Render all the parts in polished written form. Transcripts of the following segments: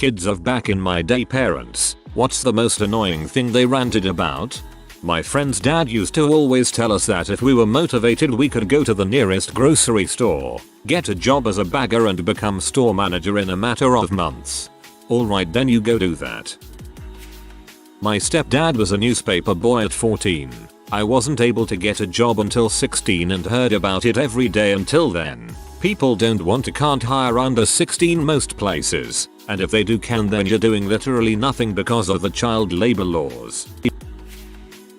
Kids of back in my day parents, what's the most annoying thing they ranted about? My friend's dad used to always tell us that if we were motivated we could go to the nearest grocery store, get a job as a bagger and become store manager in a matter of months. Alright, then you go do that. My stepdad was a newspaper boy at 14. I wasn't able to get a job until 16 and heard about it every day until then. People can't hire under 16 most places, and if they do then you're doing literally nothing because of the child labor laws.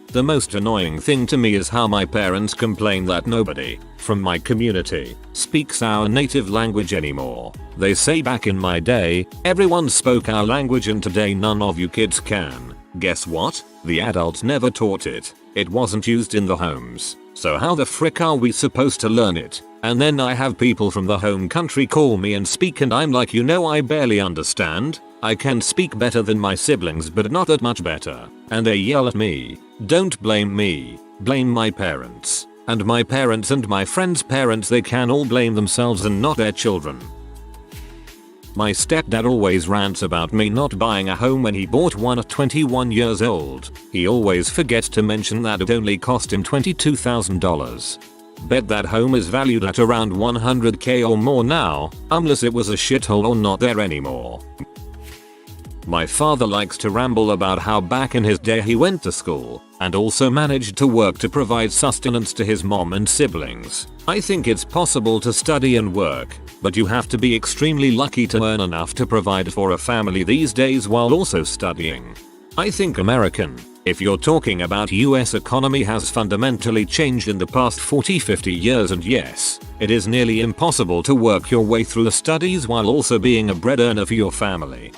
The most annoying thing to me is how my parents complain that nobody from my community speaks our native language anymore. They say back in my day, everyone spoke our language and today none of you kids can. Guess what? The adults never taught it. It wasn't used in the homes. So how the frick are we supposed to learn it? And then I have people from the home country call me and speak and I'm like, I barely understand. I can speak better than my siblings but not that much better. And they yell at me. Don't blame me. Blame my parents. And my parents and my friends' parents, they can all blame themselves and not their children. My stepdad always rants about me not buying a home when he bought one at 21 years old. He always forgets to mention that it only cost him $22,000. Bet that home is valued at around $100k or more now, unless it was a shithole or not there anymore. My father likes to ramble about how back in his day he went to school and also managed to work to provide sustenance to his mom and siblings. I think it's possible to study and work, but you have to be extremely lucky to earn enough to provide for a family these days while also studying. I think if you're talking about US economy, has fundamentally changed in the past 40-50 years, and yes, it is nearly impossible to work your way through the studies while also being a bread earner for your family.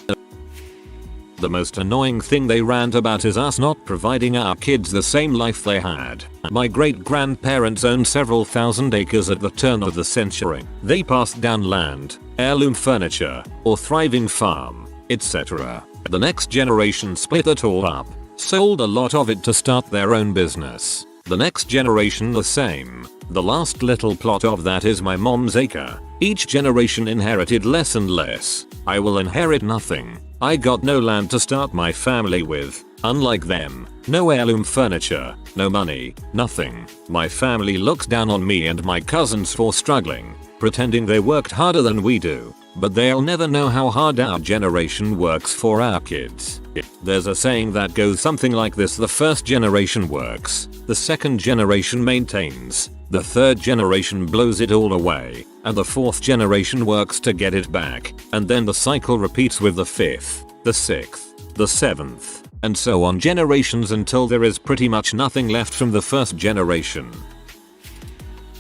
The most annoying thing they rant about is us not providing our kids the same life they had. My great-grandparents owned several thousand acres at the turn of the century. They passed down land, heirloom furniture, or thriving farm, etc. The next generation split it all up, sold a lot of it to start their own business. The next generation the same. The last little plot of that is my mom's acre. Each generation inherited less and less. I will inherit nothing. I got no land to start my family with. Unlike them, no heirloom furniture, no money, nothing. My family looks down on me and my cousins for struggling, pretending they worked harder than we do. But they'll never know how hard our generation works for our kids. There's a saying that goes something like this: the first generation works, the second generation maintains, the third generation blows it all away, and the fourth generation works to get it back, and then the cycle repeats with the fifth, the sixth, the seventh, and so on generations until there is pretty much nothing left from the first generation.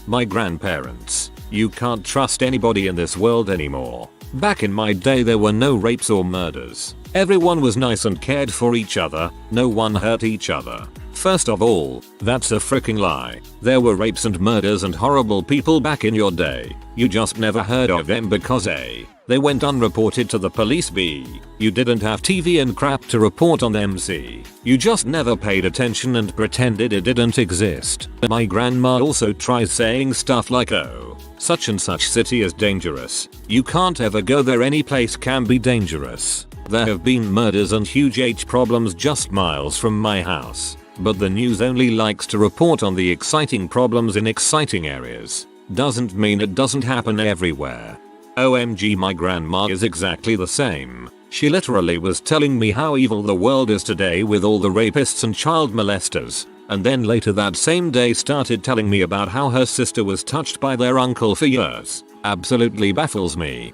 My grandparents. You can't trust anybody in this world anymore. Back in my day there were no rapes or murders. Everyone was nice and cared for each other, no one hurt each other. First of all, that's a freaking lie. There were rapes and murders and horrible people back in your day. You just never heard of them because A, they went unreported to the police, B, you didn't have TV and crap to report on them, C, you just never paid attention and pretended it didn't exist. My grandma also tries saying stuff like, oh, such and such city is dangerous. You can't ever go there, any place can be dangerous. There have been murders and huge problems just miles from my house. But the news only likes to report on the exciting problems in exciting areas. Doesn't mean it doesn't happen everywhere. OMG, my grandma is exactly the same. She literally was telling me how evil the world is today with all the rapists and child molesters, and then later that same day started telling me about how her sister was touched by their uncle for years. Absolutely baffles me.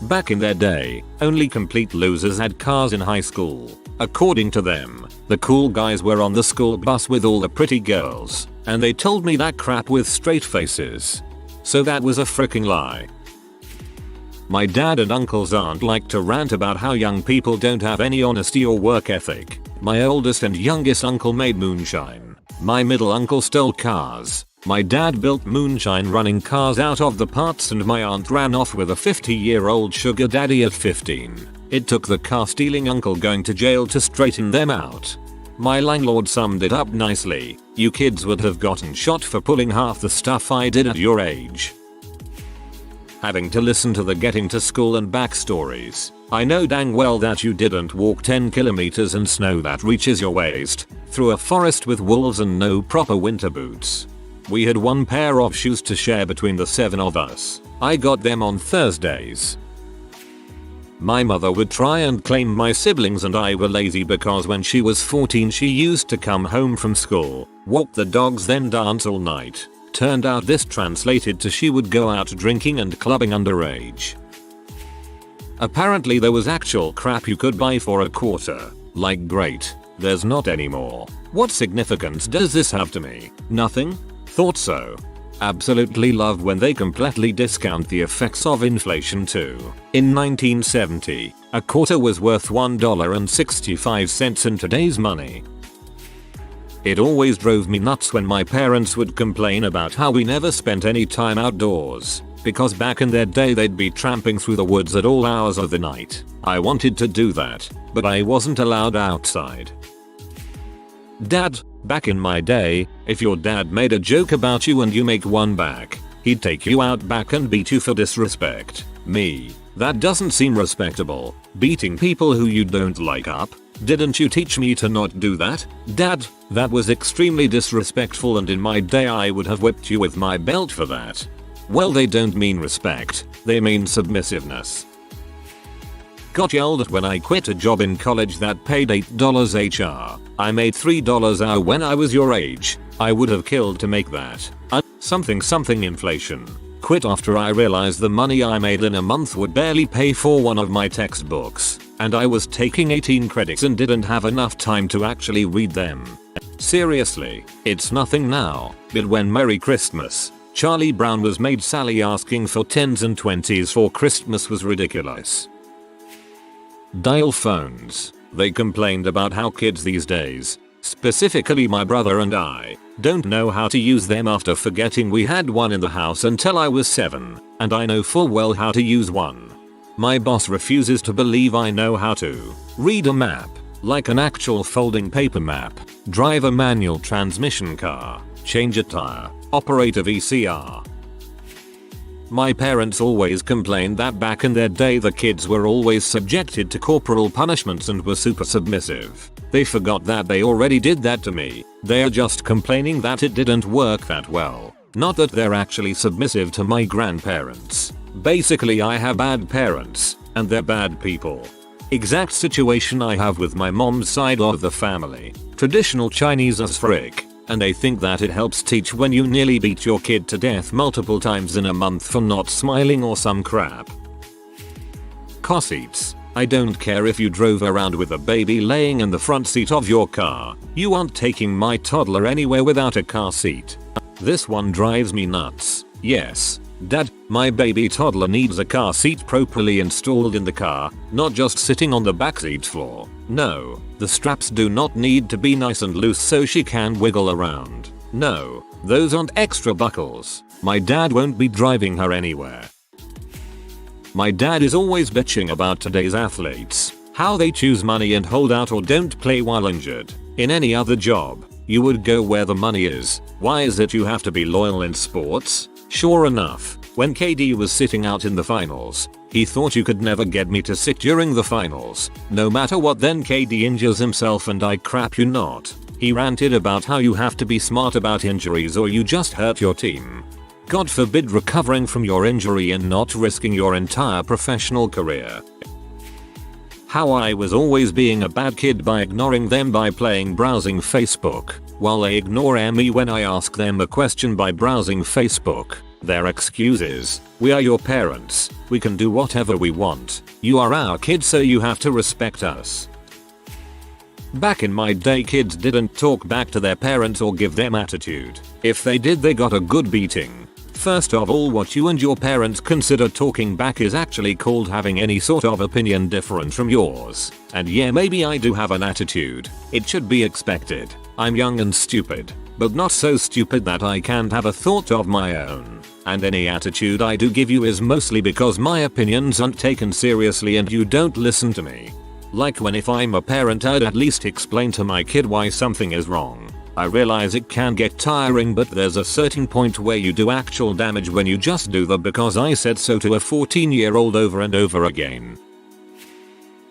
Back in their day, only complete losers had cars in high school. According to them, the cool guys were on the school bus with all the pretty girls, and they told me that crap with straight faces. So that was a freaking lie. My dad and uncle's aunt like to rant about how young people don't have any honesty or work ethic. My oldest and youngest uncle made moonshine. My middle uncle stole cars. My dad built moonshine running cars out of the parts, and my aunt ran off with a 50-year-old sugar daddy at 15. It took the car stealing uncle going to jail to straighten them out. My landlord summed it up nicely: you kids would have gotten shot for pulling half the stuff I did at your age. Having to listen to the getting to school and back stories. I know dang well that you didn't walk 10 kilometers in snow that reaches your waist, through a forest with wolves and no proper winter boots. We had one pair of shoes to share between the 7 of us. I got them on Thursdays. My mother would try and claim my siblings and I were lazy because when she was 14 she used to come home from school, walk the dogs, then dance all night. Turned out this translated to she would go out drinking and clubbing underage. Apparently there was actual crap you could buy for a quarter. Like great, there's not anymore. What significance does this have to me? Nothing? Thought so. Absolutely love when they completely discount the effects of inflation too. In 1970, a quarter was worth $1.65 in today's money. It always drove me nuts when my parents would complain about how we never spent any time outdoors, because back in their day they'd be tramping through the woods at all hours of the night. I wanted to do that, but I wasn't allowed outside. Dad, back in my day, if your dad made a joke about you and you make one back, he'd take you out back and beat you for disrespect. Me, that doesn't seem respectable. Beating people who you don't like up? Didn't you teach me to not do that? Dad, that was extremely disrespectful and in my day I would have whipped you with my belt for that. Well, they don't mean respect, they mean submissiveness. Got yelled at when I quit a job in college that paid $8 HR. I made $3 an hour when I was your age. I would have killed to make that. Something inflation. Quit after I realized the money I made in a month would barely pay for one of my textbooks, and I was taking 18 credits and didn't have enough time to actually read them. Seriously, it's nothing now, but when Merry Christmas, Charlie Brown was made, Sally asking for 10s and 20s for Christmas was ridiculous. Dial phones. They complained about how kids these days, specifically my brother and I, don't know how to use them after forgetting we had one in the house until I was 7, and I know full well how to use one. My boss refuses to believe I know how to read a map, like an actual folding paper map, drive a manual transmission car, change a tire, operate a VCR. My parents always complained that back in their day the kids were always subjected to corporal punishments and were super submissive. They forgot that they already did that to me. They are just complaining that it didn't work that well, not that they're actually submissive to my grandparents. Basically I have bad parents, and they're bad people. Exact situation I have with my mom's side of the family. Traditional Chinese as frick. And they think that it helps teach when you nearly beat your kid to death multiple times in a month for not smiling or some crap. Car seats. I don't care if you drove around with a baby laying in the front seat of your car, you aren't taking my toddler anywhere without a car seat. This one drives me nuts. Yes, Dad, my baby toddler needs a car seat properly installed in the car, not just sitting on the backseat floor. No, the straps do not need to be nice and loose so she can wiggle around. No, those aren't extra buckles. My dad won't be driving her anywhere. My dad is always bitching about today's athletes, how they choose money and hold out or don't play while injured. In any other job, you would go where the money is. Why is it you have to be loyal in sports? Sure enough, when KD was sitting out in the finals, he thought you could never get me to sit during the finals. No matter what, then KD injures himself and I crap you not. He ranted about how you have to be smart about injuries or you just hurt your team. God forbid recovering from your injury and not risking your entire professional career. How I was always being a bad kid by ignoring them by browsing Facebook, while they ignore me when I ask them a question by browsing Facebook. Their excuse is, we are your parents, we can do whatever we want, you are our kids so you have to respect us. Back in my day kids didn't talk back to their parents or give them attitude. If they did they got a good beating. First of all, what you and your parents consider talking back is actually called having any sort of opinion different from yours. And yeah, maybe I do have an attitude. It should be expected. I'm young and stupid, but not so stupid that I can't have a thought of my own. And any attitude I do give you is mostly because my opinions aren't taken seriously and you don't listen to me. Like when if I'm a parent I'd at least explain to my kid why something is wrong. I realize it can get tiring, but there's a certain point where you do actual damage when you just do the because I said so to a 14-year-old over and over again.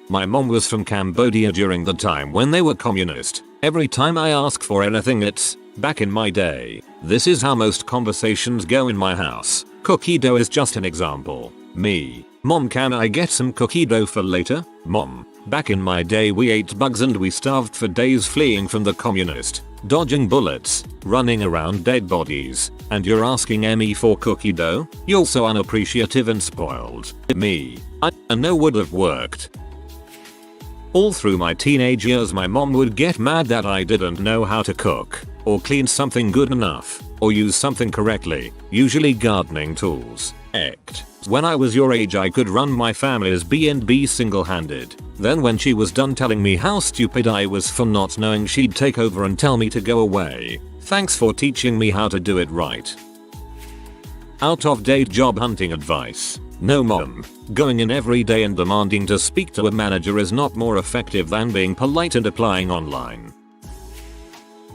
My mom was from Cambodia during the time when they were communist. Every time I ask for anything it's, back in my day. This is how most conversations go in my house. Cookie dough is just an example. Me. Mom, can I get some cookie dough for later? Mom. Back in my day we ate bugs and we starved for days fleeing from the communist, dodging bullets, running around dead bodies, and you're asking me for cookie dough? You're so unappreciative and spoiled. Me. I know would have worked. All through my teenage years my mom would get mad that I didn't know how to cook, or clean something good enough, or use something correctly, usually gardening tools. When I was your age I could run my family's B&B single-handed. Then when she was done telling me how stupid I was for not knowing, she'd take over and tell me to go away. Thanks for teaching me how to do it right. Out of date job hunting advice. No mom. Going in every day and demanding to speak to a manager is not more effective than being polite and applying online.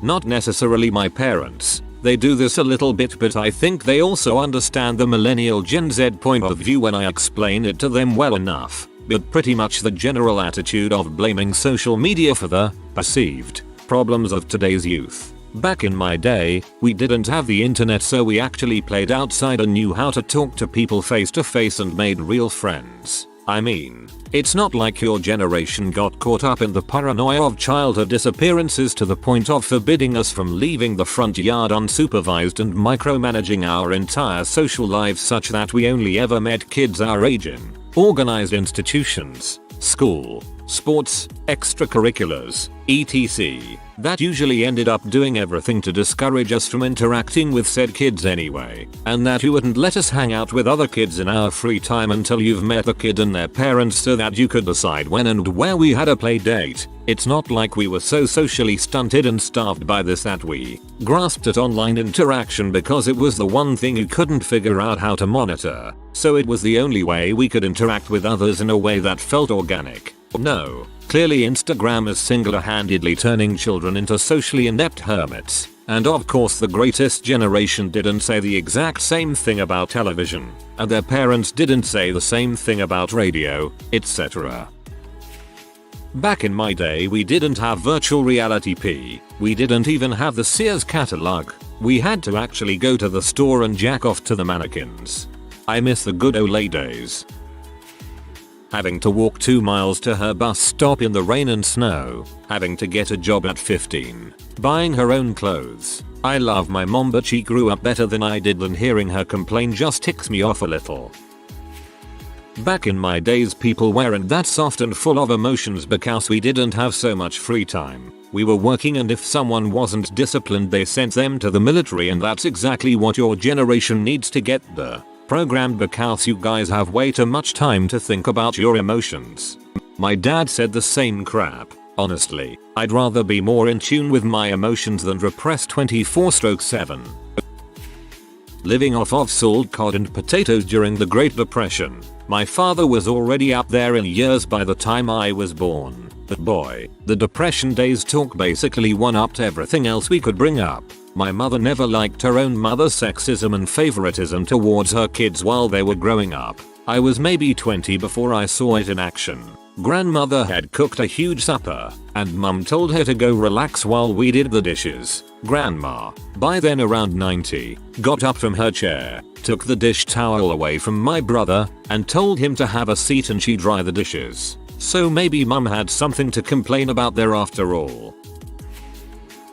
Not necessarily my parents. They do this a little bit, but I think they also understand the millennial Gen Z point of view when I explain it to them well enough. But pretty much the general attitude of blaming social media for the perceived problems of today's youth. Back in my day, we didn't have the internet, so we actually played outside and knew how to talk to people face to face and made real friends. I mean, it's not like your generation got caught up in the paranoia of childhood disappearances to the point of forbidding us from leaving the front yard unsupervised and micromanaging our entire social lives such that we only ever met kids our age in organized institutions, school, sports, extracurriculars, etc. that usually ended up doing everything to discourage us from interacting with said kids anyway, and that you wouldn't let us hang out with other kids in our free time until you've met the kid and their parents so that you could decide when and where we had a play date. It's not like we were so socially stunted and starved by this that we grasped at online interaction because it was the one thing you couldn't figure out how to monitor, so it was the only way we could interact with others in a way that felt organic. No, clearly Instagram is single-handedly turning children into socially inept hermits. And of course the greatest generation didn't say the exact same thing about television, and their parents didn't say the same thing about radio, etc. Back in my day we didn't have virtual reality P. We didn't even have the Sears catalog. We had to actually go to the store and jack off to the mannequins. I miss the good old days. Having to walk 2 miles to her bus stop in the rain and snow, having to get a job at 15, buying her own clothes. I love my mom, but she grew up better than I did, and hearing her complain just ticks me off a little. Back in my days people weren't that soft and full of emotions because we didn't have so much free time. We were working, and if someone wasn't disciplined they sent them to the military, and that's exactly what your generation needs to get the programmed because you guys have way too much time to think about your emotions. My dad said the same crap. Honestly, I'd rather be more in tune with my emotions than repressed 24/7. Living off of salt cod and potatoes during the Great Depression. My father was already up there in years by the time I was born. But boy, the Depression days talk basically one-upped everything else we could bring up. My mother never liked her own mother's sexism and favoritism towards her kids while they were growing up. I was maybe 20 before I saw it in action. Grandmother had cooked a huge supper, and mum told her to go relax while we did the dishes. Grandma, by then around 90, got up from her chair, took the dish towel away from my brother, and told him to have a seat and she dry the dishes. So maybe mum had something to complain about there after all.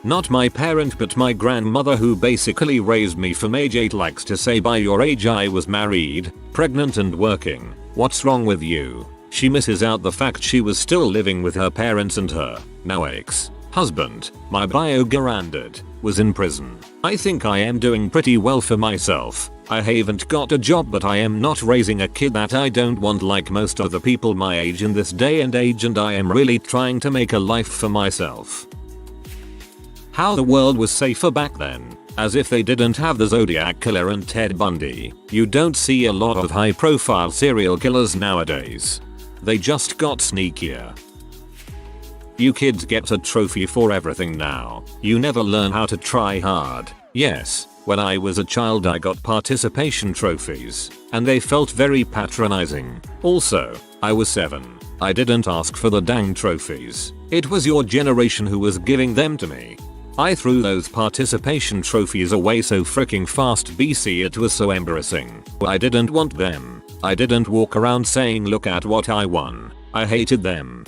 Not my parent, but my grandmother, who basically raised me from age 8, likes to say by your age I was married, pregnant and working. What's wrong with you? She misses out the fact she was still living with her parents and her now ex-husband, my bio-grandad, was in prison. I think I am doing pretty well for myself. I haven't got a job, but I am not raising a kid that I don't want like most other people my age in this day and age, and I am really trying to make a life for myself. How the world was safer back then, as if they didn't have the Zodiac Killer and Ted Bundy. You don't see a lot of high profile serial killers nowadays. They just got sneakier. You kids get a trophy for everything now. You never learn how to try hard. Yes, when I was a child I got participation trophies, and they felt very patronizing. Also, I was 7. I didn't ask for the dang trophies. It was your generation who was giving them to me. I threw those participation trophies away so freaking fast BC, it was so embarrassing. I didn't want them. I didn't walk around saying look at what I won. I hated them.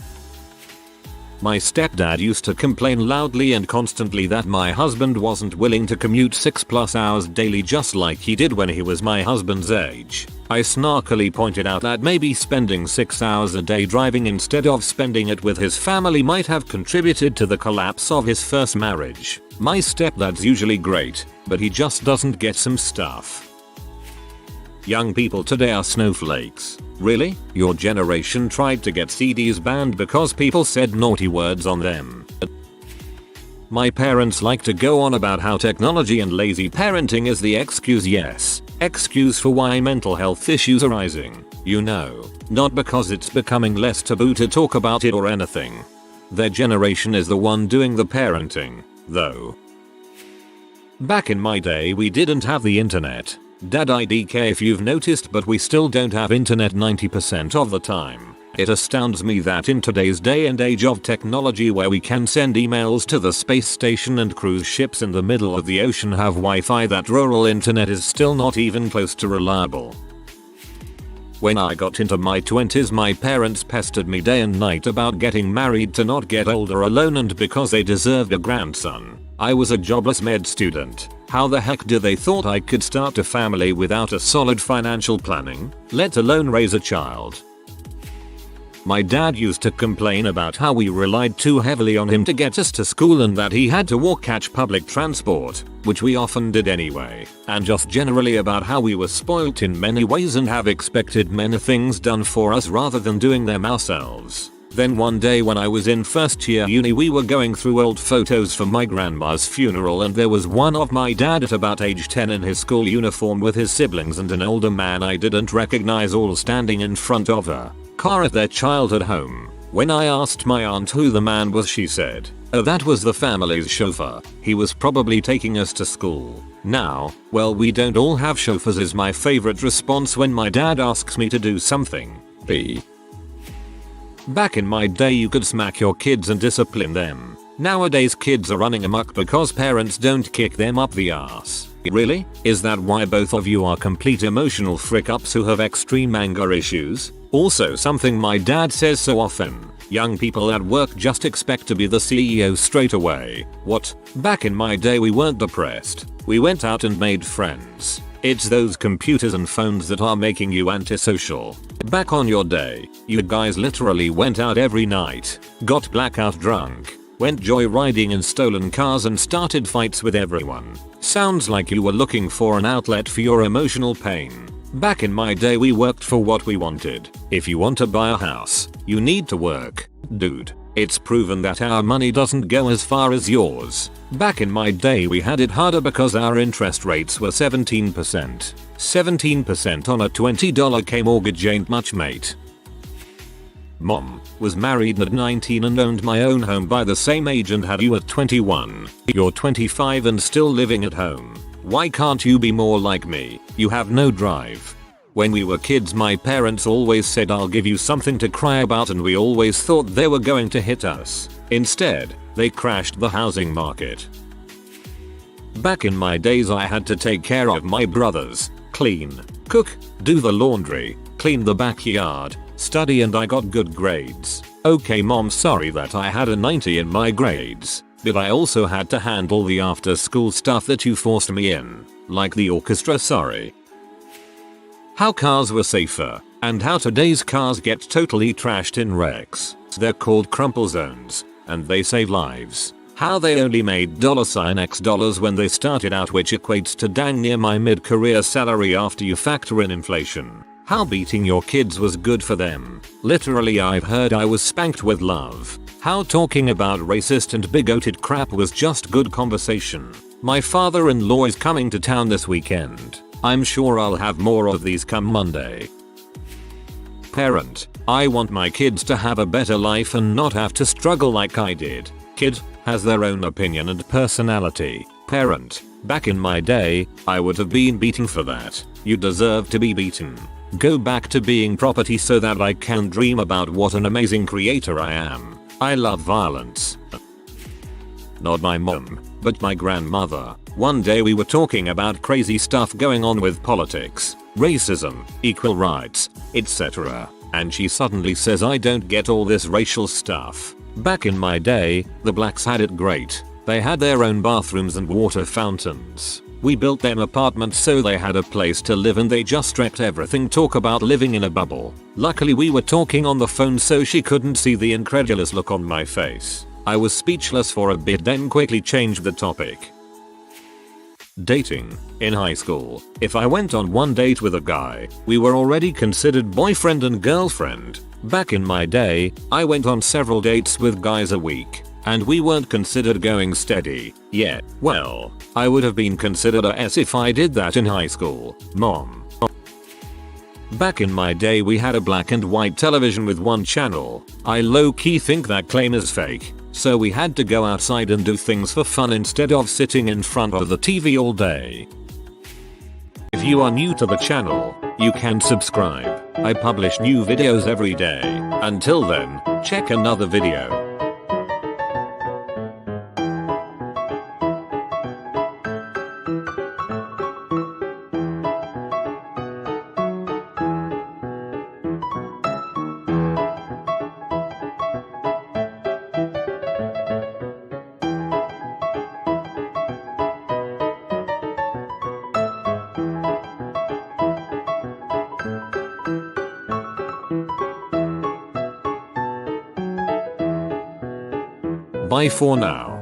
My stepdad used to complain loudly and constantly that my husband wasn't willing to commute 6+ hours daily just like he did when he was my husband's age. I snarkily pointed out that maybe spending 6 hours a day driving instead of spending it with his family might have contributed to the collapse of his first marriage. My stepdad's usually great, but he just doesn't get some stuff. Young people today are snowflakes. Really? Your generation tried to get CDs banned because people said naughty words on them. My parents like to go on about how technology and lazy parenting is the excuse, yes, excuse for why mental health issues are rising. You know, not because it's becoming less taboo to talk about it or anything. Their generation is the one doing the parenting, though. Back in my day we didn't have the internet. Dad, IDK if you've noticed, but we still don't have internet 90% of the time. It astounds me that in today's day and age of technology where we can send emails to the space station and cruise ships in the middle of the ocean have Wi-Fi, that rural internet is still not even close to reliable. When I got into my 20s my parents pestered me day and night about getting married to not get older alone and because they deserved a grandson. I was a jobless med student. How the heck do they thought I could start a family without a solid financial planning, let alone raise a child? My dad used to complain about how we relied too heavily on him to get us to school and that he had to catch public transport, which we often did anyway, and just generally about how we were spoilt in many ways and have expected many things done for us rather than doing them ourselves. Then one day when I was in first year uni we were going through old photos for my grandma's funeral and there was one of my dad at about age 10 in his school uniform with his siblings and an older man I didn't recognize all standing in front of her car at their childhood home. When I asked my aunt who the man was she said, "Oh, that was the family's chauffeur. He was probably taking us to school." Now, well, we don't all have chauffeurs is my favorite response when my dad asks me to do something. Back in my day you could smack your kids and discipline them. Nowadays kids are running amok because parents don't kick them up the ass. Really? Is that why both of you are complete emotional frick-ups who have extreme anger issues? Also something my dad says so often. Young people at work just expect to be the CEO straight away. What? Back in my day we weren't depressed. We went out and made friends. It's those computers and phones that are making you antisocial. Back on your day, you guys literally went out every night, got blackout drunk, went joyriding in stolen cars and started fights with everyone. Sounds like you were looking for an outlet for your emotional pain. Back in my day we worked for what we wanted. If you want to buy a house, you need to work. Dude, it's proven that our money doesn't go as far as yours. Back in my day we had it harder because our interest rates were 17%. 17% on a $20k mortgage ain't much, mate. Mom was married at 19 and owned my own home by the same age and had you at 21. You're 25 and still living at home. Why can't you be more like me? You have no drive. When we were kids my parents always said I'll give you something to cry about and we always thought they were going to hit us. Instead, they crashed the housing market. Back in my days I had to take care of my brothers, clean, cook, do the laundry, clean the backyard, study, and I got good grades. Okay mom, sorry that I had a 90 in my grades, but I also had to handle the after school stuff that you forced me in, like the orchestra, sorry. How cars were safer, and how today's cars get totally trashed in wrecks. They're called crumple zones, and they save lives. How they only made $X dollars when they started out, which equates to dang near my mid-career salary after you factor in inflation. How beating your kids was good for them. Literally I've heard I was spanked with love. How talking about racist and bigoted crap was just good conversation. My father-in-law is coming to town this weekend. I'm sure I'll have more of these come Monday. Parent, I want my kids to have a better life and not have to struggle like I did. Kid has their own opinion and personality. Parent, back in my day, I would have been beaten for that. You deserve to be beaten. Go back to being property so that I can dream about what an amazing creator I am. I love violence. Not my mom, but my grandmother. One day we were talking about crazy stuff going on with politics, racism, equal rights, etc. And she suddenly says, I don't get all this racial stuff. Back in my day, the blacks had it great. They had their own bathrooms and water fountains. We built them apartments so they had a place to live and they just wrecked everything. Talk about living in a bubble. Luckily we were talking on the phone so she couldn't see the incredulous look on my face. I was speechless for a bit, then quickly changed the topic. Dating. In high school, if I went on one date with a guy, we were already considered boyfriend and girlfriend. Back in my day, I went on several dates with guys a week, and we weren't considered going steady yet. Well, I would have been considered a S if I did that in high school, mom. Back in my day we had a black and white television with one channel. I low-key think that claim is fake. So we had to go outside and do things for fun instead of sitting in front of the TV all day. If you are new to the channel, you can subscribe. I publish new videos every day. Until then, check another video. Bye for now.